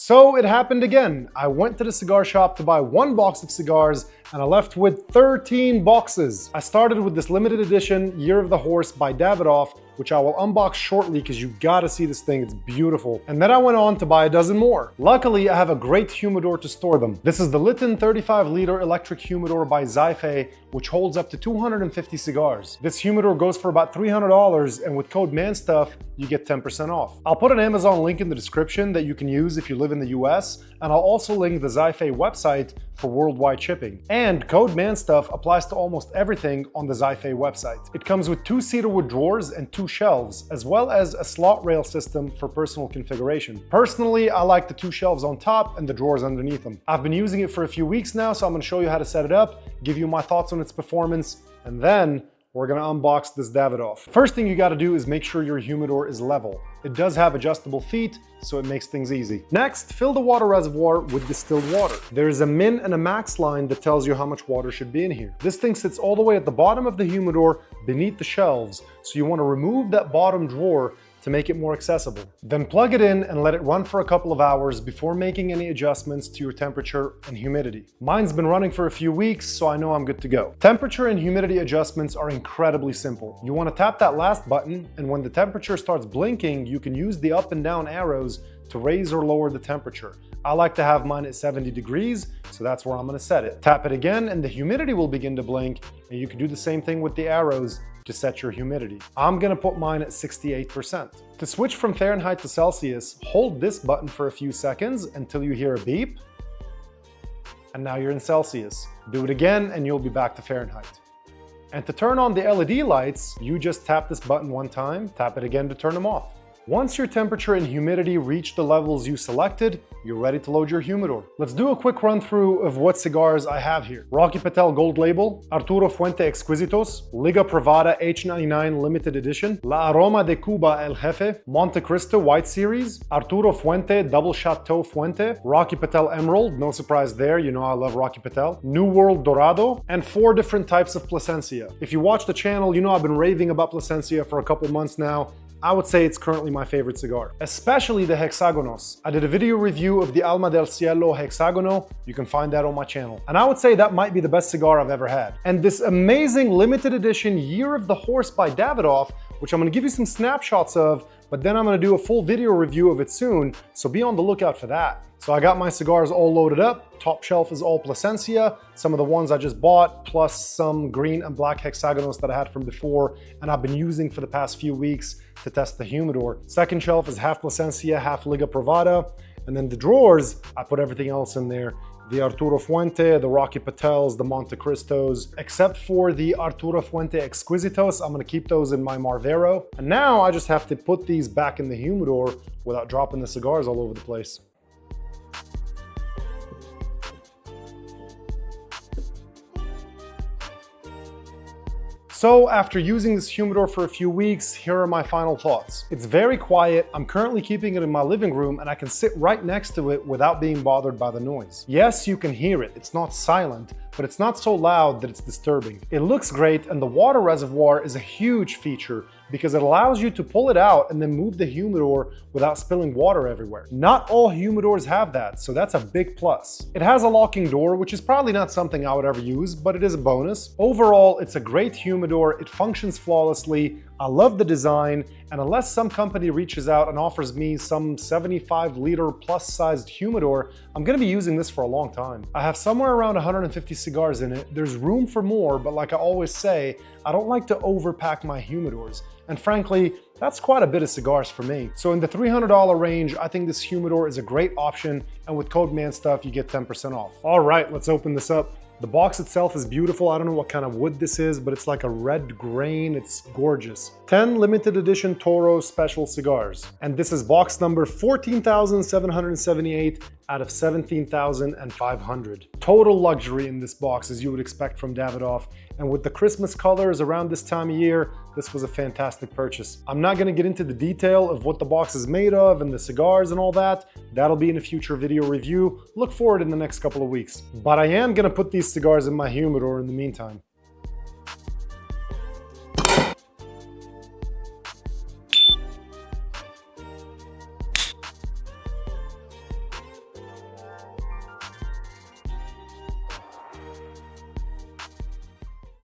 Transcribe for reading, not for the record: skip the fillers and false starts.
So it happened again. I went to the cigar shop to buy one box of cigars and I left with 13 boxes. I started with this limited edition Year of the Horse by Davidoff, which I will unbox shortly because you gotta see this thing, it's beautiful. And then I went on to buy a dozen more. Luckily, I have a great humidor to store them. This is the Lihtun 35-liter electric humidor by XIFEI, which holds up to 250 cigars. This humidor goes for about $300, and with code MANSTUFF, you get 10% off. I'll put an Amazon link in the description that you can use if you live in the US, and I'll also link the XIFEI website for worldwide shipping. And code MANSTUFF applies to almost everything on the XIFEI website. It comes with 2 cedarwood drawers and 2 shelves, as well as a slot rail system for personal configuration. Personally, I like the 2 shelves on top and the drawers underneath them. I've been using it for a few weeks now, so I'm gonna show you how to set it up, give you my thoughts on its performance, and then we're gonna unbox this Davidoff. First thing you gotta do is make sure your humidor is level. It does have adjustable feet, so it makes things easy. Next, fill the water reservoir with distilled water. There is a min and a max line that tells you how much water should be in here. This thing sits all the way at the bottom of the humidor beneath the shelves, so you wanna remove that bottom drawer to make it more accessible. Then plug it in and let it run for a couple of hours before making any adjustments to your temperature and humidity. Mine's been running for a few weeks, so I know I'm good to go. Temperature and humidity adjustments are incredibly simple. You want to tap that last button, and when the temperature starts blinking, you can use the up and down arrows to raise or lower the temperature. I like to have mine at 70 degrees, so that's where I'm gonna set it. Tap it again and the humidity will begin to blink, and you can do the same thing with the arrows to set your humidity. I'm gonna put mine at 68%. To switch from Fahrenheit to Celsius, hold this button for a few seconds until you hear a beep, and now you're in Celsius. Do it again and you'll be back to Fahrenheit. And to turn on the LED lights, you just tap this button one time, tap it again to turn them off. Once your temperature and humidity reach the levels you selected, you're ready to load your humidor. Let's do a quick run through of what cigars I have here. Rocky Patel Gold Label, Arturo Fuente Exquisitos, Liga Privada H99 Limited Edition, La Aroma de Cuba El Jefe, Monte Cristo White Series, Arturo Fuente Double Chateau Fuente, Rocky Patel Emerald, no surprise there, you know I love Rocky Patel, New World Dorado, and 4 different types of Plasencia. If you watch the channel, you know I've been raving about Plasencia for a couple months now. I would say it's currently my favorite cigar, especially the Hexagonos. I did a video review of the Alma del Cielo Hexagono. You can find that on my channel. And I would say that might be the best cigar I've ever had. And this amazing limited edition Year of the Horse by Davidoff, which I'm gonna give you some snapshots of, but then I'm gonna do a full video review of it soon, so be on the lookout for that. So I got my cigars all loaded up. Top shelf is all Plasencia, some of the ones I just bought, plus some green and black Hexagonos that I had from before and I've been using for the past few weeks to test the humidor. Second shelf is half Plasencia, half Liga Privada. And then the drawers, I put everything else in there. The Arturo Fuente, the Rocky Patels, the Monte Cristos, except for the Arturo Fuente Exquisitos. I'm gonna keep those in my Marvero. And now I just have to put these back in the humidor without dropping the cigars all over the place. So after using this humidor for a few weeks, here are my final thoughts. It's very quiet. I'm currently keeping it in my living room and I can sit right next to it without being bothered by the noise. Yes, you can hear it. It's not silent, but it's not so loud that it's disturbing. It looks great, and the water reservoir is a huge feature because it allows you to pull it out and then move the humidor without spilling water everywhere. Not all humidors have that, so that's a big plus. It has a locking door, which is probably not something I would ever use, but it is a bonus. Overall, it's a great humidor. It functions flawlessly. I love the design, and unless some company reaches out and offers me some 75-liter plus sized humidor, I'm gonna be using this for a long time. I have somewhere around 150 cigars in it. There's room for more, but like I always say, I don't like to overpack my humidors. And frankly, that's quite a bit of cigars for me. So in the $300 range, I think this humidor is a great option, and with code MANSTUFF, you get 10% off. All right, let's open this up. The box itself is beautiful. I don't know what kind of wood this is, but it's like a red grain. It's gorgeous. 10 limited edition Toro special cigars. And this is box number 14,778 out of 17,500. Total luxury in this box, as you would expect from Davidoff. And with the Christmas colors around this time of year, this was a fantastic purchase. I'm not gonna get into the detail of what the box is made of and the cigars and all that. That'll be in a future video review. Look forward in the next couple of weeks. But I am gonna put these cigars in my humidor in the meantime.